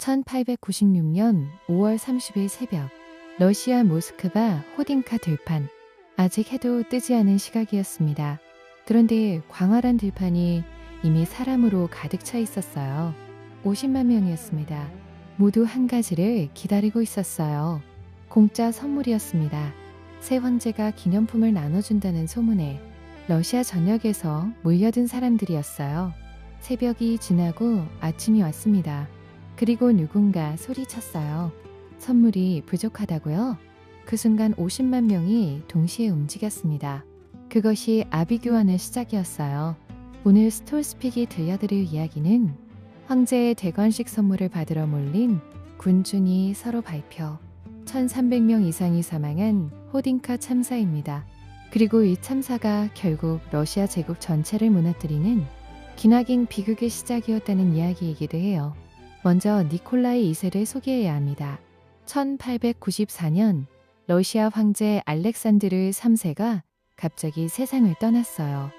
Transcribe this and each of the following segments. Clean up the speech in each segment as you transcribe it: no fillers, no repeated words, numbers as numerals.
1896년 5월 30일 새벽, 러시아 모스크바 호딩카 들판. 아직 해도 뜨지 않은 시각이었습니다. 그런데 광활한 들판이 이미 사람으로 가득 차 있었어요. 50만 명이었습니다. 모두 한 가지를 기다리고 있었어요. 공짜 선물이었습니다. 새 황제가 기념품을 나눠준다는 소문에 러시아 전역에서 몰려든 사람들이었어요. 새벽이 지나고 아침이 왔습니다. 그리고 누군가 소리쳤어요. 선물이 부족하다고요? 그 순간 50만 명이 동시에 움직였습니다. 그것이 아비규환의 시작이었어요. 오늘 스톨스픽이 들려드릴 이야기는 황제의 대관식 선물을 받으러 몰린 군중이 서로 발표. 1300명 이상이 사망한 호딩카 참사입니다. 그리고 이 참사가 결국 러시아 제국 전체를 무너뜨리는 기나긴 비극의 시작이었다는 이야기이기도 해요. 먼저 니콜라이 2세를 소개해야 합니다. 1894년 러시아 황제 알렉산드르 3세가 갑자기 세상을 떠났어요.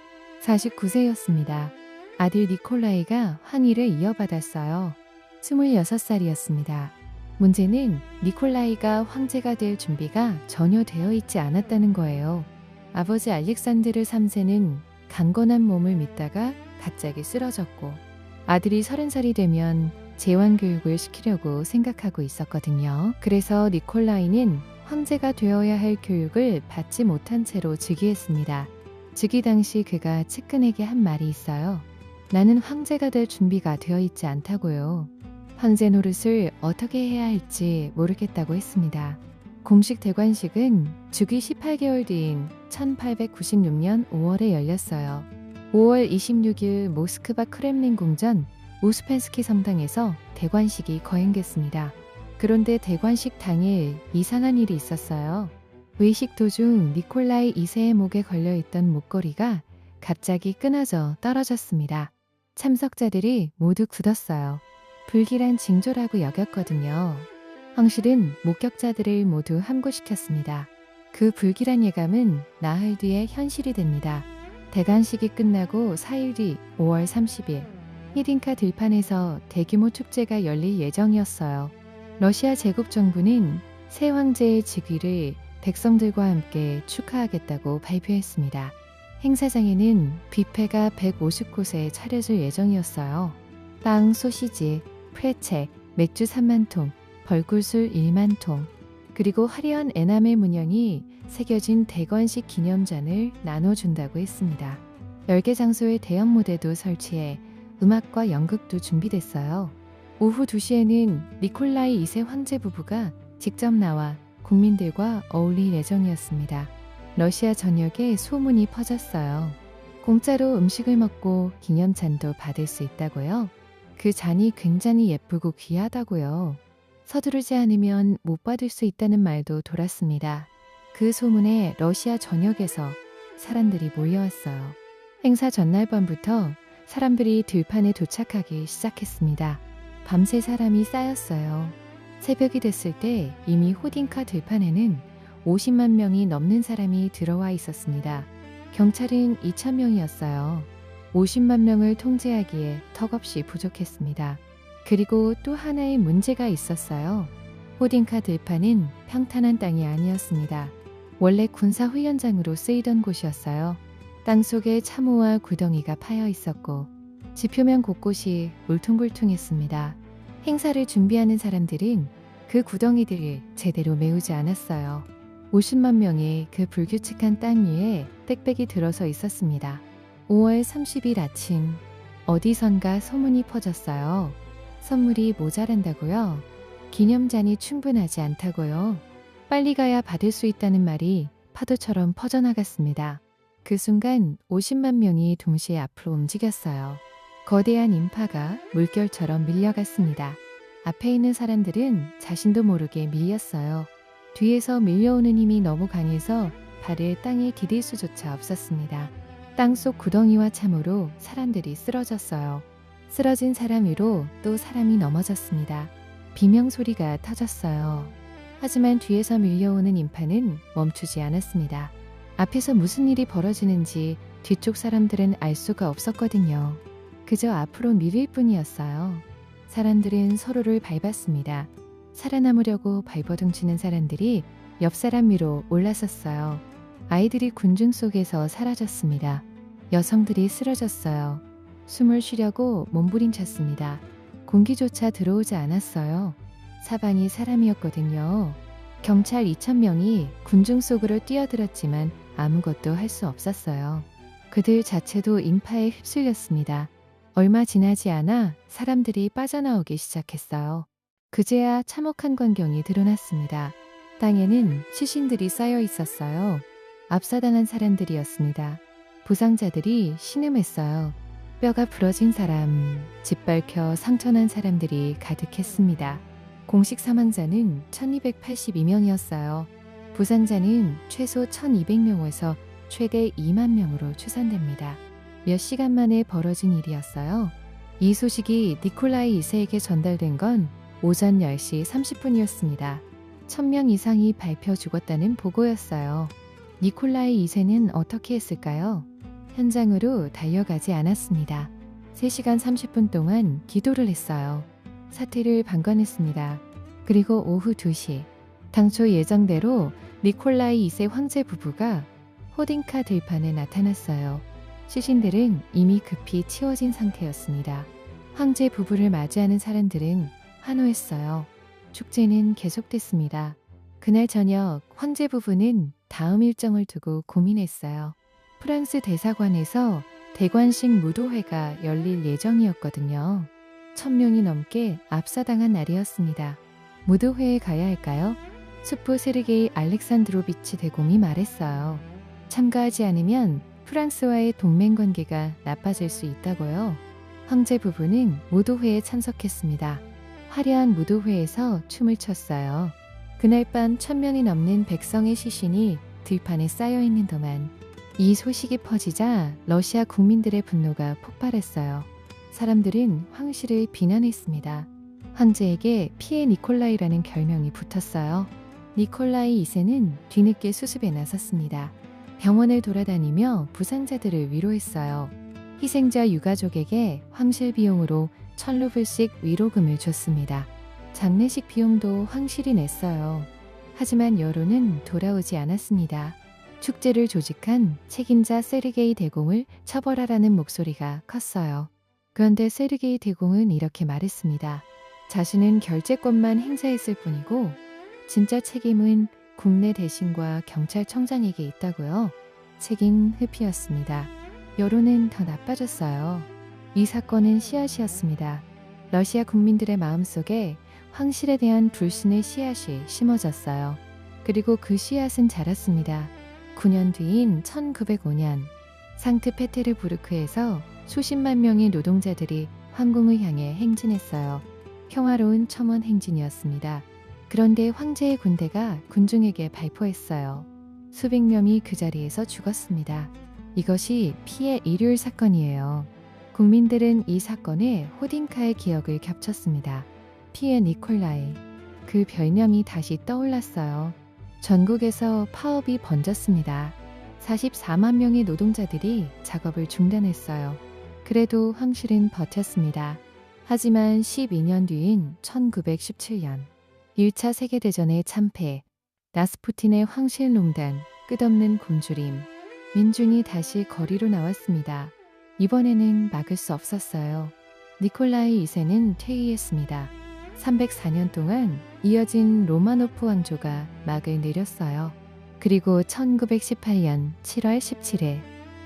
49세였습니다. 아들 니콜라이가 황위를 이어받았어요. 26살이었습니다. 문제는 니콜라이가 황제가 될 준비가 전혀 되어 있지 않았다는 거예요. 아버지 알렉산드르 3세는 강건한 몸을 믿다가 갑자기 쓰러졌고, 아들이 30살이 되면 제왕 교육을 시키려고 생각하고 있었거든요. 그래서 니콜라이는 황제가 되어야 할 교육을 받지 못한 채로 즉위했습니다. 즉위 당시 그가 측근에게 한 말이 있어요. 나는 황제가 될 준비가 되어 있지 않다고요. 황제 노릇을 어떻게 해야 할지 모르겠다고 했습니다. 공식 대관식은 즉위 18개월 뒤인 1896년 5월에 열렸어요. 5월 26일 모스크바 크렘린 궁전 우스펜스키 성당에서 대관식이 거행됐습니다. 그런데 대관식 당일 이상한 일이 있었어요. 외식 도중 니콜라이 2세의 목에 걸려있던 목걸이가 갑자기 끊어져 떨어졌습니다. 참석자들이 모두 굳었어요. 불길한 징조라고 여겼거든요. 황실은 목격자들을 모두 함구시켰습니다. 그 불길한 예감은 나흘 뒤에 현실이 됩니다. 대관식이 끝나고 4일 뒤 5월 30일 히딩카 들판에서 대규모 축제가 열릴 예정이었어요. 러시아 제국 정부는 새 황제의 즉위를 백성들과 함께 축하하겠다고 발표했습니다. 행사장에는 뷔페가 150곳에 차려질 예정이었어요. 빵, 소시지, 프레첼, 맥주 3만 통, 벌꿀술 1만 통, 그리고 화려한 에나멜 문양이 새겨진 대관식 기념잔을 나눠준다고 했습니다. 10개 장소의 대형 무대도 설치해 음악과 연극도 준비됐어요. 오후 2시에는 니콜라이 2세 황제 부부가 직접 나와 국민들과 어울릴 예정이었습니다. 러시아 전역에 소문이 퍼졌어요. 공짜로 음식을 먹고 기념잔도 받을 수 있다고요? 그 잔이 굉장히 예쁘고 귀하다고요. 서두르지 않으면 못 받을 수 있다는 말도 돌았습니다. 그 소문에 러시아 전역에서 사람들이 몰려왔어요. 행사 전날 밤부터 사람들이 들판에 도착하기 시작했습니다. 밤새 사람이 쌓였어요. 새벽이 됐을 때 이미 호딩카 들판에는 50만 명이 넘는 사람이 들어와 있었습니다. 경찰은 2,000명이었어요. 50만 명을 통제하기에 턱없이 부족했습니다. 그리고 또 하나의 문제가 있었어요. 호딩카 들판은 평탄한 땅이 아니었습니다. 원래 군사훈련장으로 쓰이던 곳이었어요. 땅속에 참호와 구덩이가 파여 있었고 지표면 곳곳이 울퉁불퉁했습니다. 행사를 준비하는 사람들은 그 구덩이들을 제대로 메우지 않았어요. 50만 명의 그 불규칙한 땅 위에 빽빽이 들어서 있었습니다. 5월 30일 아침 어디선가 소문이 퍼졌어요. 선물이 모자란다고요? 기념잔이 충분하지 않다고요? 빨리 가야 받을 수 있다는 말이 파도처럼 퍼져나갔습니다. 그 순간 50만 명이 동시에 앞으로 움직였어요. 거대한 인파가 물결처럼 밀려갔습니다. 앞에 있는 사람들은 자신도 모르게 밀렸어요. 뒤에서 밀려오는 힘이 너무 강해서 발을 땅에 디딜 수조차 없었습니다. 땅속 구덩이와 참으로 사람들이 쓰러졌어요. 쓰러진 사람 위로 또 사람이 넘어졌습니다. 비명소리가 터졌어요. 하지만 뒤에서 밀려오는 인파는 멈추지 않았습니다. 앞에서 무슨 일이 벌어지는지 뒤쪽 사람들은 알 수가 없었거든요. 그저 앞으로 밀릴 뿐이었어요. 사람들은 서로를 밟았습니다. 살아남으려고 발버둥치는 사람들이 옆 사람 위로 올라섰어요. 아이들이 군중 속에서 사라졌습니다. 여성들이 쓰러졌어요. 숨을 쉬려고 몸부림쳤습니다. 공기조차 들어오지 않았어요. 사방이 사람이었거든요. 경찰 2,000명이 군중 속으로 뛰어들었지만 아무것도 할 수 없었어요. 그들 자체도 인파에 휩쓸렸습니다. 얼마 지나지 않아 사람들이 빠져나오기 시작했어요. 그제야 참혹한 광경이 드러났습니다. 땅에는 시신들이 쌓여 있었어요. 압사당한 사람들이었습니다. 부상자들이 신음했어요. 뼈가 부러진 사람, 짓밟혀 상처난 사람들이 가득했습니다. 공식 사망자는 1282명이었어요. 부상자는 최소 1200명에서 최대 2만 명으로 추산됩니다. 몇 시간 만에 벌어진 일이었어요. 이 소식이 니콜라이 2세에게 전달된 건 오전 10시 30분이었습니다. 1000명 이상이 밟혀 죽었다는 보고였어요. 니콜라이 2세는 어떻게 했을까요? 현장으로 달려가지 않았습니다. 3시간 30분 동안 기도를 했어요. 사태를 방관했습니다. 그리고 오후 2시, 당초 예정대로 니콜라이 2세 황제 부부가 호딩카 들판에 나타났어요. 시신들은 이미 급히 치워진 상태였습니다. 황제 부부를 맞이하는 사람들은 환호했어요. 축제는 계속됐습니다. 그날 저녁 황제 부부는 다음 일정을 두고 고민했어요. 프랑스 대사관에서 대관식 무도회가 열릴 예정이었거든요. 1000명이 넘게 압사당한 날이었습니다. 무도회에 가야 할까요? 수프 세르게이 알렉산드로비치 대공이 말했어요. 참가하지 않으면 프랑스와의 동맹관계가 나빠질 수 있다고요. 황제 부부는 무도회에 참석했습니다. 화려한 무도회에서 춤을 췄어요. 그날 밤 1000명이 넘는 백성의 시신이 들판에 쌓여 있는 동안 이 소식이 퍼지자 러시아 국민들의 분노가 폭발했어요. 사람들은 황실을 비난했습니다. 황제에게 피에 니콜라이라는 별명이 붙었어요. 니콜라이 2세는 뒤늦게 수습에 나섰습니다. 병원을 돌아다니며 부상자들을 위로했어요. 희생자 유가족에게 황실 비용으로 1000루블씩 위로금을 줬습니다. 장례식 비용도 황실이 냈어요. 하지만 여론은 돌아오지 않았습니다. 축제를 조직한 책임자 세르게이 대공을 처벌하라는 목소리가 컸어요. 그런데 세르게이 대공은 이렇게 말했습니다. 자신은 결재권만 행사했을 뿐이고 진짜 책임은 국내 대신과 경찰청장에게 있다고요. 책임 회피였습니다. 여론은 더 나빠졌어요. 이 사건은 씨앗이었습니다. 러시아 국민들의 마음속에 황실에 대한 불신의 씨앗이 심어졌어요. 그리고 그 씨앗은 자랐습니다. 9년 뒤인 1905년 상트페테르부르크에서 수십만 명의 노동자들이 황궁을 향해 행진했어요. 평화로운 첨언 행진이었습니다. 그런데 황제의 군대가 군중에게 발포했어요. 수백 명이 그 자리에서 죽었습니다. 이것이 피의 일요일 사건이에요. 국민들은 이 사건에 호딩카의 기억을 겹쳤습니다. 피의 니콜라이. 그 별명이 다시 떠올랐어요. 전국에서 파업이 번졌습니다. 44만 명의 노동자들이 작업을 중단했어요. 그래도 황실은 버텼습니다. 하지만 12년 뒤인 1917년 1차 세계대전의 참패, 라스푸틴의 황실농단, 끝없는 굶주림, 민중이 다시 거리로 나왔습니다. 이번에는 막을 수 없었어요. 니콜라이 2세는 퇴위했습니다. 304년 동안 이어진 로마노프 왕조가 막을 내렸어요. 그리고 1918년 7월 17일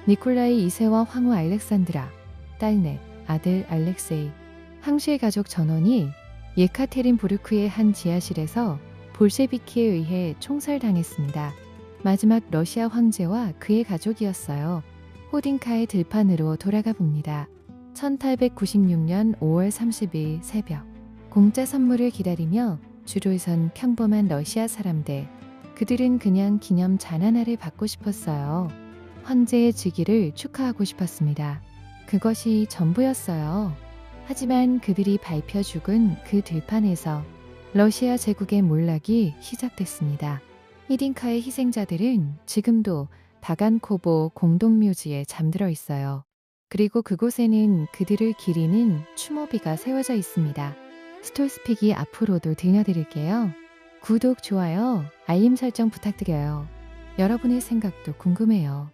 니콜라이 2세와 황후 알렉산드라, 딸넷, 아들 알렉세이, 황실 가족 전원이 예카테린부르크의 한 지하실에서 볼셰비키에 의해 총살당했습니다. 마지막 러시아 황제와 그의 가족이었어요. 호딩카의 들판으로 돌아가 봅니다. 1896년 5월 30일 새벽, 공짜 선물을 기다리며 줄을 선 평범한 러시아 사람들. 그들은 그냥 기념 잔 하나를 받고 싶었어요. 황제의 즉위를 축하하고 싶었습니다. 그것이 전부였어요. 하지만 그들이 밟혀 죽은 그 들판에서 러시아 제국의 몰락이 시작됐습니다. 히딩카의 희생자들은 지금도 바간코보 공동묘지에 잠들어 있어요. 그리고 그곳에는 그들을 기리는 추모비가 세워져 있습니다. 스톨스픽이 앞으로도 들려드릴게요. 구독, 좋아요, 알림 설정 부탁드려요. 여러분의 생각도 궁금해요.